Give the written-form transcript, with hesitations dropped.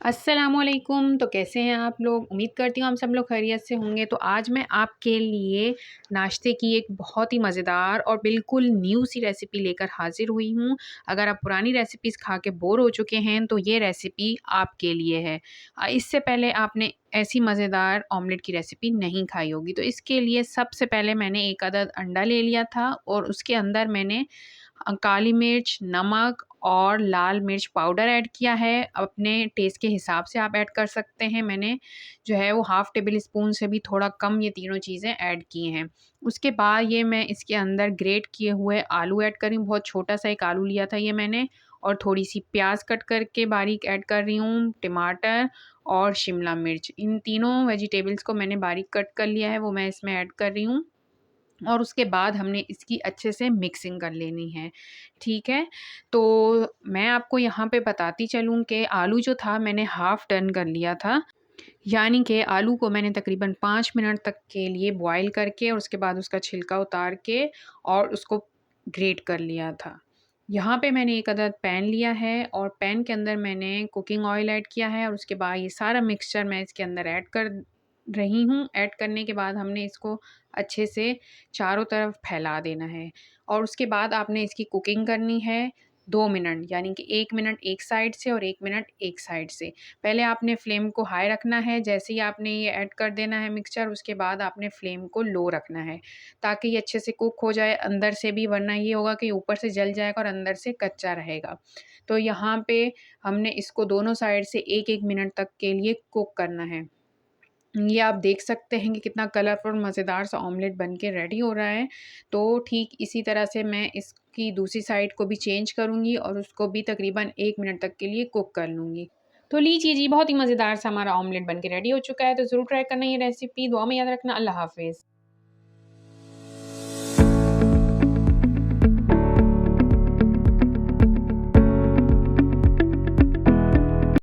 अस्सलाम वालेकुम। तो कैसे हैं आप लोग? उम्मीद करती हूँ हम सब लोग खैरियत से होंगे। तो आज मैं आपके लिए नाश्ते की एक बहुत ही मज़ेदार और बिल्कुल न्यू सी रेसिपी लेकर हाज़िर हुई हूँ। अगर आप पुरानी रेसिपीज़ खा के बोर हो चुके हैं तो ये रेसिपी आपके लिए है। इससे पहले आपने ऐसी मज़ेदार ऑमलेट की रेसिपी नहीं खाई होगी। तो इसके लिए सबसे पहले मैंने 1 अदद अंडा ले लिया था और उसके अंदर मैंने काली मिर्च, नमक और लाल मिर्च पाउडर ऐड किया है। अपने टेस्ट के हिसाब से आप ऐड कर सकते हैं। मैंने जो है वो हाफ़ टेबल स्पून से भी थोड़ा कम ये तीनों चीज़ें ऐड की हैं। उसके बाद ये मैं इसके अंदर ग्रेट किए हुए आलू ऐड कर रही हूँ। बहुत छोटा-सा एक आलू लिया था ये मैंने, और थोड़ी-सी प्याज़ कट करके बारीक ऐड कर रही हूँ, टमाटर और शिमला मिर्च। इन तीनों वेजिटेबल्स को मैंने बारीक कट कर लिया है, वो मैं इसमें ऐड कर रही हूँ। और उसके बाद हमने इसकी अच्छे से मिक्सिंग कर लेनी है, ठीक है? तो मैं आपको यहाँ पे बताती चलूँ कि आलू जो था मैंने हाफ़ टर्न कर लिया था, यानी कि आलू को मैंने तकरीबन 5 मिनट तक के लिए बॉयल करके और उसके बाद उसका छिलका उतार के और उसको ग्रेट कर लिया था। यहाँ पे मैंने 1 अदद पैन लिया है और पैन के अंदर मैंने कुकिंग ऑयल ऐड किया है और उसके बाद ये सारा मिक्सचर मैं इसके अंदर ऐड कर रही हूँ। ऐड करने के बाद हमने इसको अच्छे से चारों तरफ फैला देना है और उसके बाद आपने इसकी कुकिंग करनी है 2 मिनट, यानी कि 1 मिनट एक साइड से और 1 मिनट एक साइड से। पहले आपने फ्लेम को हाई रखना है, जैसे ही आपने ये ऐड कर देना है मिक्सचर, उसके बाद आपने फ्लेम को लो रखना है ताकि ये अच्छे से कुक हो जाए अंदर से भी, वरना ये होगा कि ऊपर से जल जाएगा और अंदर से कच्चा रहेगा। तो यहाँ पे हमने इसको दोनों साइड से 1-1 मिनट तक के लिए कुक करना है। ये आप देख सकते हैं कि कितना कलरफुल मज़ेदार सा ऑमलेट बन के रेडी हो रहा है। तो ठीक इसी तरह से मैं इसकी दूसरी साइड को भी चेंज करूँगी और उसको भी तकरीबन 1 मिनट तक के लिए कुक कर लूँगी। तो लीजिए जी, बहुत ही मज़ेदार सा हमारा ऑमलेट बन के रेडी हो चुका है। तो ज़रूर ट्राई करना ये रेसिपी। दुआ में याद रखना। अल्लाह हाफ़िज़।